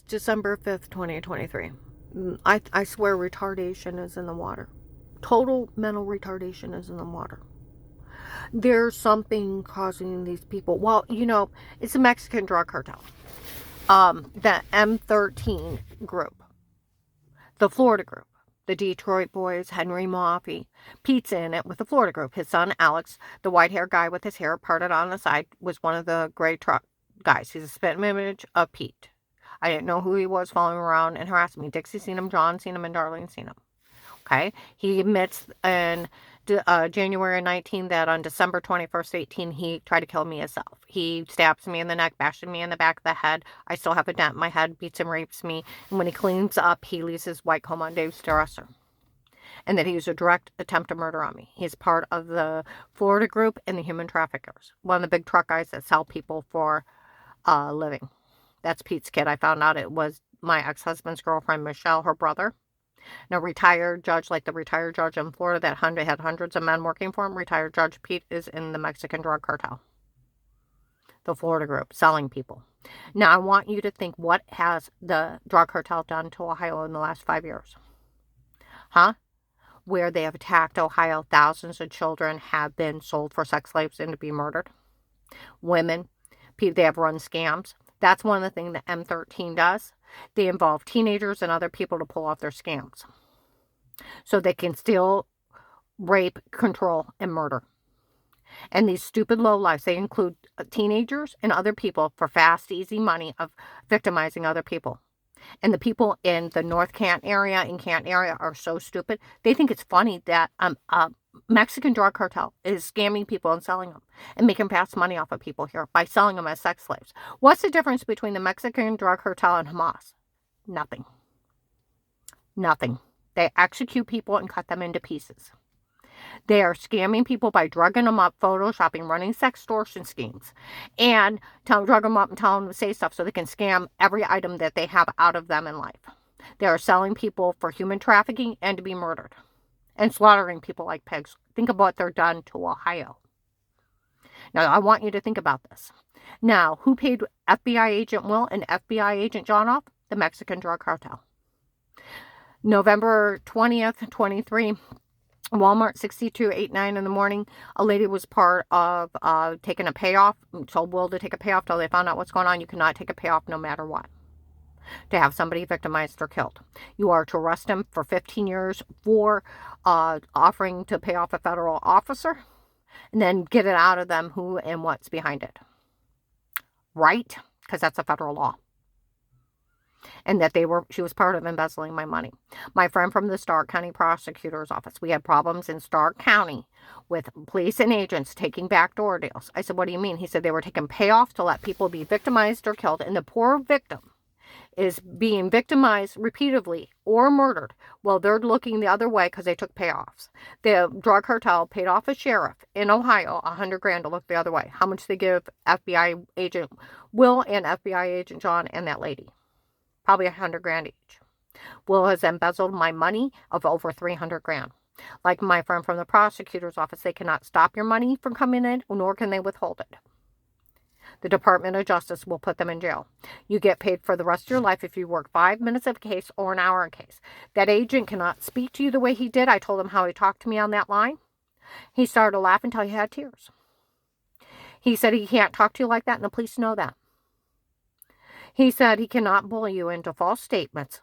It's December 5th, 2023. I swear retardation is in the water. Total mental retardation is in the water. There's something causing these people. Well, it's a Mexican drug cartel. The M13 group, the Florida group, the Detroit boys, Henry Maffei. Pete's in it with the Florida group. His son, Alex, the white-haired guy with his hair parted on the side, was one of the gray truck guys. He's a spitting image of Pete. I didn't know who he was following around and harassing me. Dixie seen him, John seen him, and Darlene seen him. Okay? He admits in January 19 that on December 21st, 18, he tried to kill me himself. He stabs me in the neck, bashes me in the back of the head. I still have a dent in my head, beats and rapes me. And when he cleans up, he leaves his white comb on Dave's dresser. And that he was a direct attempt to murder on me. He's part of the Florida group and the human traffickers. One of the big truck guys that sell people for a living. That's Pete's kid. I found out it was my ex-husband's girlfriend, Michelle, her brother. Now, retired judge, like the retired judge in Florida that had hundreds of men working for him, retired Judge Pete is in the Mexican drug cartel. The Florida group, selling people. Now, I want you to think, what has the drug cartel done to Ohio in the last 5 years? Where they have attacked Ohio, thousands of children have been sold for sex slaves and to be murdered. Women, they have run scams. That's one of the things that M13 does. They involve teenagers and other people to pull off their scams. So they can steal, rape, control, and murder. And these stupid lowlifes, they include teenagers and other people for fast, easy money of victimizing other people. And the people in the North Canton area and Canton area are so stupid. They think it's funny that Mexican drug cartel is scamming people and selling them and making fast money off of people here by selling them as sex slaves. What's the difference between the Mexican drug cartel and Hamas? Nothing. Nothing. They execute people and cut them into pieces. They are scamming people by drugging them up, photoshopping, running sextortion schemes, and drug them up and telling them to say stuff so they can scam every item that they have out of them in life. They are selling people for human trafficking and to be murdered and slaughtering people like pigs. Think of what they're done to Ohio. Now, I want you to think about this. Now, who paid FBI agent Will and FBI agent John off? The Mexican drug cartel. November 20th, 23, Walmart 6289 in the morning. A lady was part of taking a payoff, told Will to take a payoff till they found out what's going on. You cannot take a payoff no matter what. To have somebody victimized or killed. You are to arrest him for 15 years for offering to pay off a federal officer and then get it out of them who and what's behind it. Right? Because that's a federal law. And that she was part of embezzling my money. My friend from the Stark County Prosecutor's Office, we had problems in Stark County with police and agents taking backdoor deals. I said, what do you mean? He said they were taking payoff to let people be victimized or killed, and the poor victim is being victimized repeatedly or murdered. Well, they're looking the other way because they took payoffs. The drug cartel paid off a sheriff in Ohio $100,000 to look the other way. How much they give FBI agent Will and FBI agent John and that lady? Probably $100,000 each. Will has embezzled my money of over $300,000. Like my friend from the prosecutor's office, they cannot stop your money from coming in, nor can they withhold it. The Department of Justice will put them in jail. You get paid for the rest of your life if you work 5 minutes of a case or an hour of a case. That agent cannot speak to you the way he did. I told him how he talked to me on that line. He started laughing until he had tears. He said he can't talk to you like that, and the police know that. He said he cannot bully you into false statements.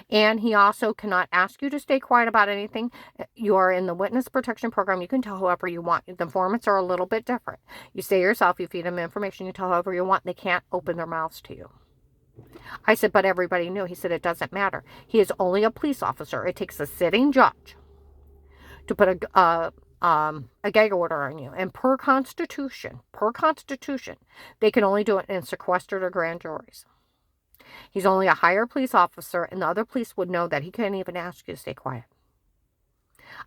And he also cannot ask you to stay quiet about anything. You are in the witness protection program. You can tell whoever you want. The informants are a little bit different. You say yourself, you feed them information, you tell whoever you want. They can't open their mouths to you. I said, but everybody knew. He said, it doesn't matter. He is only a police officer. It takes a sitting judge to put a gag order on you. And per Constitution, they can only do it in sequestered or grand juries. He's only a higher police officer, and the other police would know that he can't even ask you to stay quiet.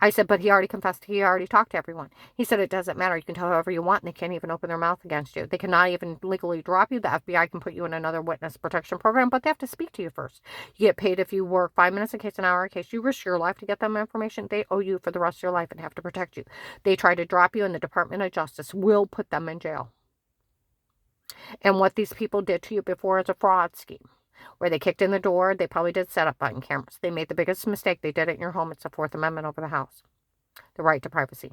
I said, but he already confessed. He already talked to everyone. He said, it doesn't matter. You can tell whoever you want, and they can't even open their mouth against you. They cannot even legally drop you. The FBI can put you in another witness protection program, but they have to speak to you first. You get paid if you work 5 minutes a case, an hour a case. You risk your life to get them information. They owe you for the rest of your life and have to protect you. They try to drop you, and the Department of Justice will put them in jail. And what these people did to you before is a fraud scheme. Where they kicked in the door, they probably did set up button cameras. They made the biggest mistake. They did it in your home. It's the Fourth Amendment over the house. The right to privacy.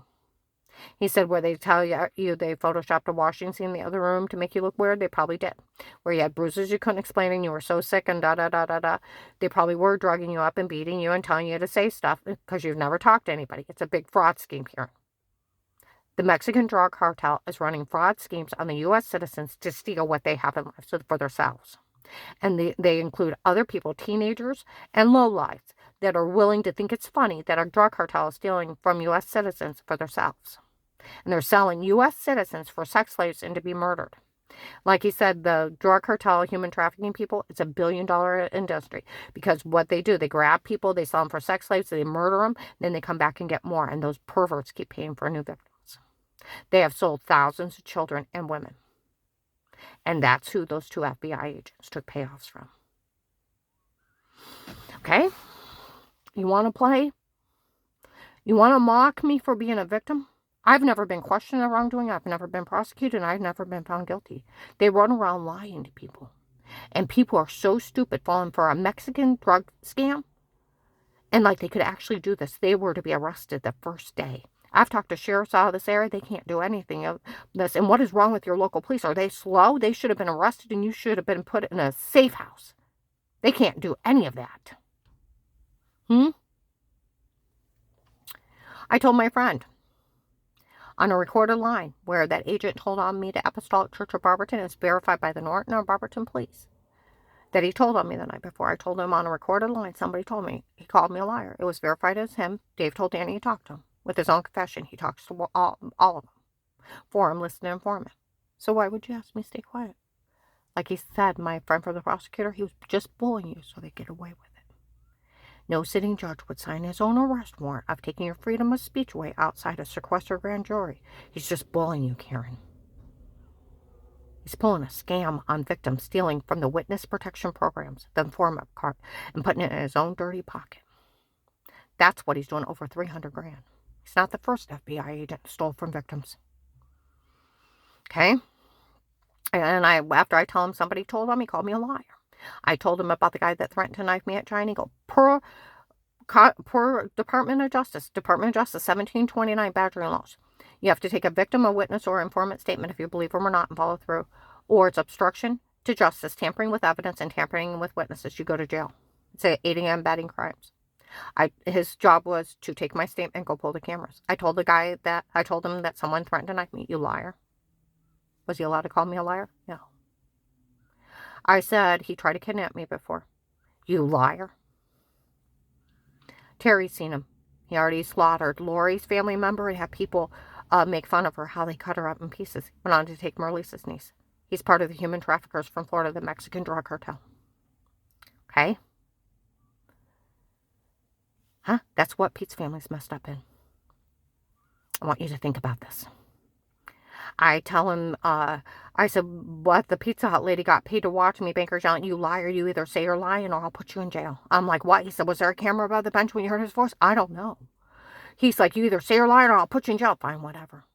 He said where they tell you they photoshopped a washing scene in the other room to make you look weird, they probably did. Where you had bruises you couldn't explain and you were so sick and da-da-da-da-da. They probably were drugging you up and beating you and telling you to say stuff because you've never talked to anybody. It's a big fraud scheme here. The Mexican drug cartel is running fraud schemes on the U.S. citizens to steal what they have in life for themselves. And they include other people, teenagers and lowlifes, that are willing to think it's funny that a drug cartel is stealing from U.S. citizens for themselves. And they're selling U.S. citizens for sex slaves and to be murdered. Like he said, the drug cartel, human trafficking people, it's $1 billion industry. Because what they do, they grab people, they sell them for sex slaves, they murder them, then they come back and get more. And those perverts keep paying for new victims. They have sold thousands of children and women. And that's who those 2 FBI agents took payoffs from. Okay? You want to play? You want to mock me for being a victim? I've never been questioned of wrongdoing. I've never been prosecuted. And I've never been found guilty. They run around lying to people. And people are so stupid falling for a Mexican drug scam. And like they could actually do this. They were to be arrested the first day. I've talked to sheriffs out of this area. They can't do anything of this. And what is wrong with your local police? Are they slow? They should have been arrested and you should have been put in a safe house. They can't do any of that. I told my friend on a recorded line where that agent told on me to Apostolic Church of Barberton, it's verified by the Norton or Barberton police, that he told on me the night before. I told him on a recorded line, somebody told me, he called me a liar. It was verified as him. Dave told Danny he talked to him. With his own confession, he talks to all of them. For him, listen to informant. So why would you ask me to stay quiet? Like he said, my friend from the prosecutor, he was just bullying you so they get away with it. No sitting judge would sign his own arrest warrant of taking your freedom of speech away outside a sequestered grand jury. He's just bullying you, Karen. He's pulling a scam on victims, stealing from the witness protection programs, the informant card, and putting it in his own dirty pocket. That's what he's doing, over $300 grand. He's not the first FBI agent who stole from victims. Okay? And after I tell him somebody told him, he called me a liar. I told him about the guy that threatened to knife me at China. He go, poor Department of Justice, 1729 badgering laws. You have to take a victim, a witness, or informant statement if you believe them or not and follow through. Or it's obstruction to justice, tampering with evidence, and tampering with witnesses. You go to jail. It's aiding and abetting crimes. His job was to take my statement and go pull the cameras. I told him that someone threatened to knife me. You liar. Was he allowed to call me a liar? No. I said he tried to kidnap me before. You liar. Terry's seen him. He already slaughtered Lori's family member and had people make fun of her, how they cut her up in pieces. Went on to take Marlisa's niece. He's part of the human traffickers from Florida, the Mexican drug cartel. Okay? Huh? That's what Pete's family's messed up in. I want you to think about this. I tell him, I said, what, the Pizza Hut lady got paid to watch me. Banker's yelling, you liar, you either say you're lying or I'll put you in jail. I'm like, what? He said, was there a camera above the bench when you heard his voice? I don't know. He's like, you either say you're lying or I'll put you in jail. Fine, whatever.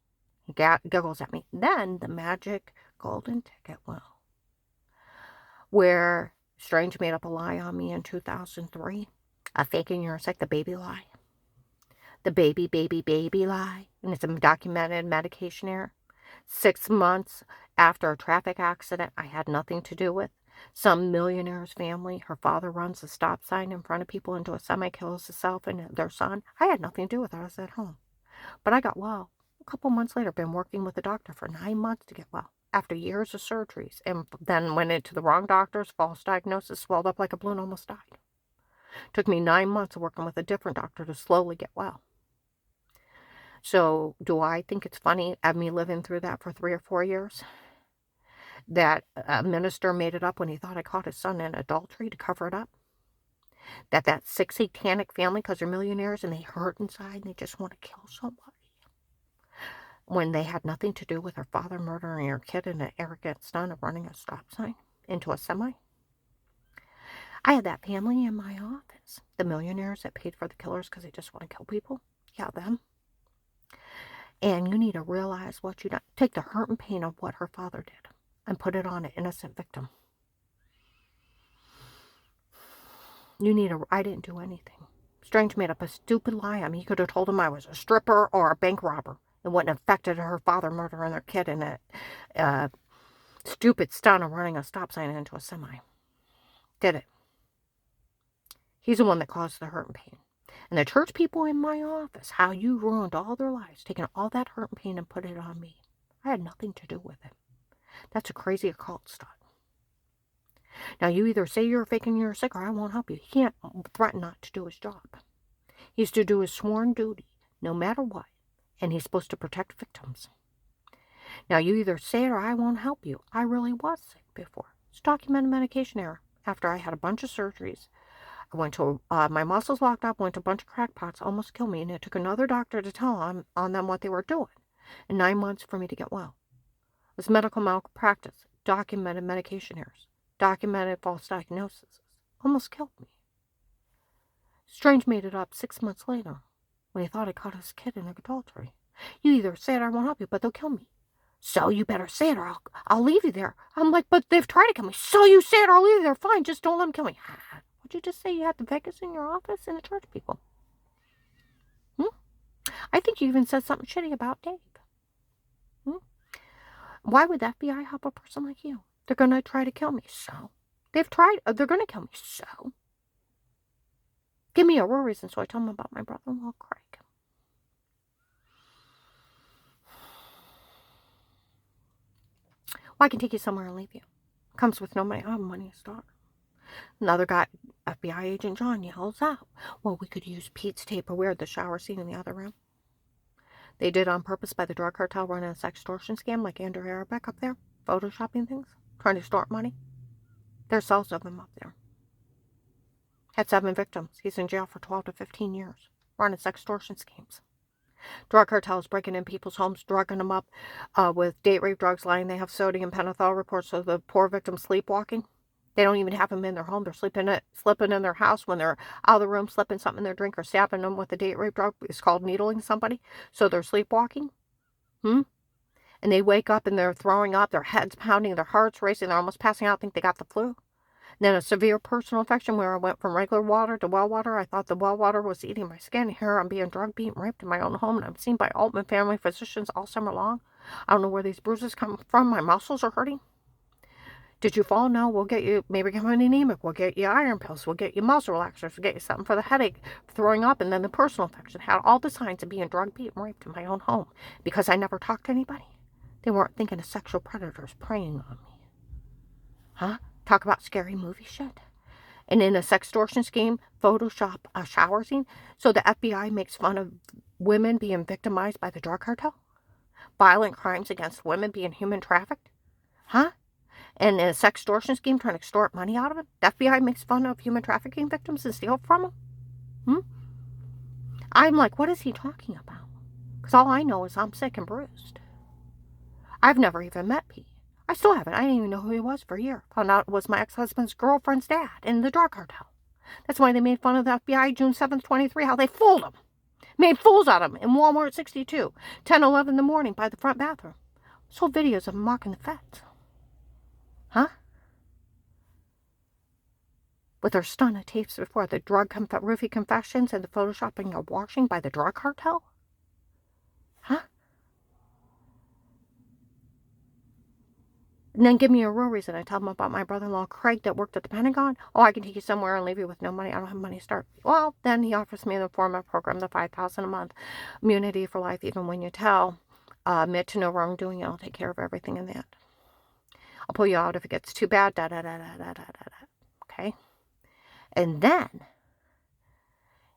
He giggles at me. Then the magic golden ticket will. Where Strange made up a lie on me in 2003. A fake and you're sick, the baby lie. The baby lie. And it's a documented medication error. 6 months after a traffic accident I had nothing to do with. Some millionaire's family, her father runs a stop sign in front of people into a semi, kills himself and their son. I had nothing to do with it. I was at home. But I got well. A couple months later, been working with a doctor for 9 months to get well. After years of surgeries. And then went into the wrong doctors, false diagnosis, swelled up like a balloon, almost died. Took me 9 months of working with a different doctor to slowly get well. So do I think it's funny of me living through that for 3 or 4 years? That a minister made it up when he thought I caught his son in adultery to cover it up? That sick satanic family, because they're millionaires and they hurt inside and they just want to kill somebody. When they had nothing to do with her father murdering her kid and an arrogant son of running a stop sign into a semi. I had that family in my office. The millionaires that paid for the killers because they just want to kill people. Yeah, them. And you need to realize what you done. Take the hurt and pain of what her father did and put it on an innocent victim. I didn't do anything. Strange made up a stupid lie on me. He could have told him I was a stripper or a bank robber. It wouldn't have affected her father murdering their kid in a stupid stunt of running a stop sign into a semi. Did it. He's the one that caused the hurt and pain. And the church people in my office, how you ruined all their lives, taking all that hurt and pain and put it on me. I had nothing to do with it. That's a crazy occult stunt. Now, you either say you're fake and you're sick, or I won't help you. He can't threaten not to do his job. He's to do his sworn duty, no matter what, and he's supposed to protect victims. Now, you either say it or I won't help you. I really was sick before. It's documented medication error. After I had a bunch of surgeries, I went to, my muscles locked up, went to a bunch of crackpots, almost killed me, and it took another doctor to tell on them what they were doing. And 9 months for me to get well. It was medical malpractice, documented medication errors, documented false diagnoses. Almost killed me. Strange made it up 6 months later when he thought I caught his kid in adultery. You either say it or I won't help you, but they'll kill me. So you better say it or I'll leave you there. I'm like, but they've tried to kill me. So you say it or I'll leave you there. Fine, just don't let them kill me. What'd you just say? You had the Vegas in your office and the church people? I think you even said something shitty about Dave. Why would the FBI help a person like you? They're going to try to kill me. So they've tried. They're going to kill me. So give me a real reason. So I told him about my brother-in-law, Craig. Well, I can take you somewhere and leave you. Comes with no money. I have money to start. Another guy, FBI agent John, yells out, well, we could use Pete's Tupperware, the shower scene in the other room. They did on purpose by the drug cartel running a sextortion scam like Andrew Arabeck up there, photoshopping things, trying to extort money. There's cells of him up there. Had 7 victims. He's in jail for 12 to 15 years, running sextortion schemes. Drug cartels breaking in people's homes, drugging them up with date rape drugs, lying they have sodium pentothal reports so the poor victims sleepwalking. They don't even have them in their home. They're slipping in their house when they're out of the room, slipping something in their drink or stabbing them with a date rape drug. It's called needling somebody. So they're sleepwalking. And they wake up and they're throwing up, their heads pounding, their hearts racing, they're almost passing out, think they got the flu. And then a severe personal infection where I went from regular water to well water. I thought the well water was eating my skin. Here I'm being drugged, beaten, raped in my own home. And I'm seen by Altman family physicians all summer long. I don't know where these bruises come from. My muscles are hurting. Did you fall? No, we'll get you, maybe becoming anemic. We'll get you iron pills. We'll get you muscle relaxers. We'll get you something for the headache, throwing up, and then the personal infection. Had all the signs of being drugged, beaten, raped in my own home. Because I never talked to anybody. They weren't thinking of sexual predators preying on me. Talk about scary movie shit. And in a sextortion scheme, Photoshop a shower scene. So the FBI makes fun of women being victimized by the drug cartel? Violent crimes against women being human trafficked? And in a sextortion scheme trying to extort money out of them? The FBI makes fun of human trafficking victims and steal from them? I'm like, what is he talking about? Because all I know is I'm sick and bruised. I've never even met Pete. I still haven't. I didn't even know who he was for a year. Found out it was my ex-husband's girlfriend's dad in the drug cartel. That's why they made fun of the FBI June 7th, 23, how they fooled him. Made fools out of him in Walmart 62, 10:11 in the morning by the front bathroom. Sold videos of him mocking the feds. With their stun of tapes before the roofie confessions and the photoshopping of washing by the drug cartel? And then give me a real reason. I tell them about my brother-in-law, Craig, that worked at the Pentagon. Oh, I can take you somewhere and leave you with no money. I don't have money to start. Well, then he offers me the format program, the $5,000 a month, immunity for life, even when you tell, admit to no wrongdoing, I'll take care of everything in that. I'll pull you out if it gets too bad, okay? And then,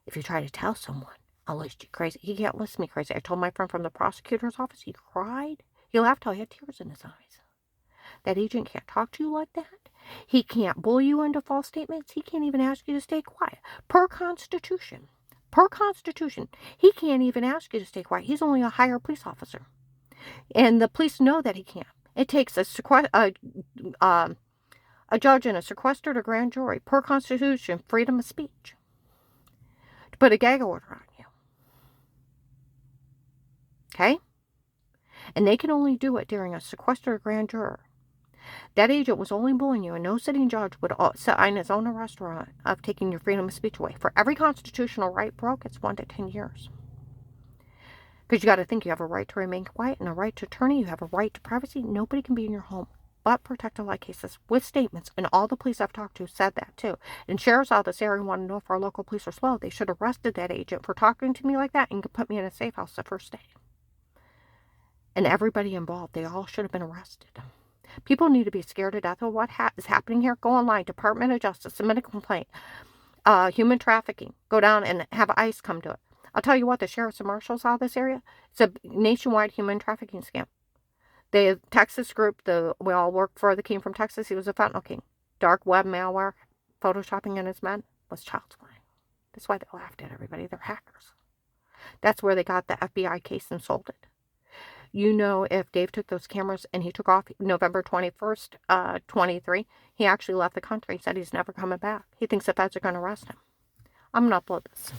if you try to tell someone, I'll list you crazy. He can't list me crazy. I told my friend from the prosecutor's office, he cried. He laughed till he had tears in his eyes. That agent can't talk to you like that. He can't bully you into false statements. He can't even ask you to stay quiet. Per Constitution, he can't even ask you to stay quiet. He's only a higher police officer. And the police know that he can't. It takes a judge and a sequestered or grand jury, per Constitution, freedom of speech, to put a gag order on you. Okay? And they can only do it during a sequestered or grand juror. That agent was only bullying you, and no sitting judge would sign his own arrest warrant of taking your freedom of speech away. For every constitutional right broke, it's 1 to 10 years. Because you got to think, you have a right to remain quiet and a right to attorney. You have a right to privacy. Nobody can be in your home but protected like cases with statements. And all the police I've talked to said that too. And sheriffs out of this area want to know if our local police are slow. They should have arrested that agent for talking to me like that and put me in a safe house the first day. And everybody involved, they all should have been arrested. People need to be scared to death of what is happening here. Go online, Department of Justice, submit a complaint. Human trafficking, go down and have ICE come to it. I'll tell you what, the sheriffs and marshals out of this area, it's a nationwide human trafficking scam. The Texas group, we all worked for, that came from Texas, he was a fentanyl king. Dark web malware, photoshopping in his men, was child's play. That's why they laughed at everybody. They're hackers. That's where they got the FBI case and sold it. You know, if Dave took those cameras and he took off November 21st, 23, he actually left the country. He said he's never coming back. He thinks the feds are going to arrest him. I'm going to upload this.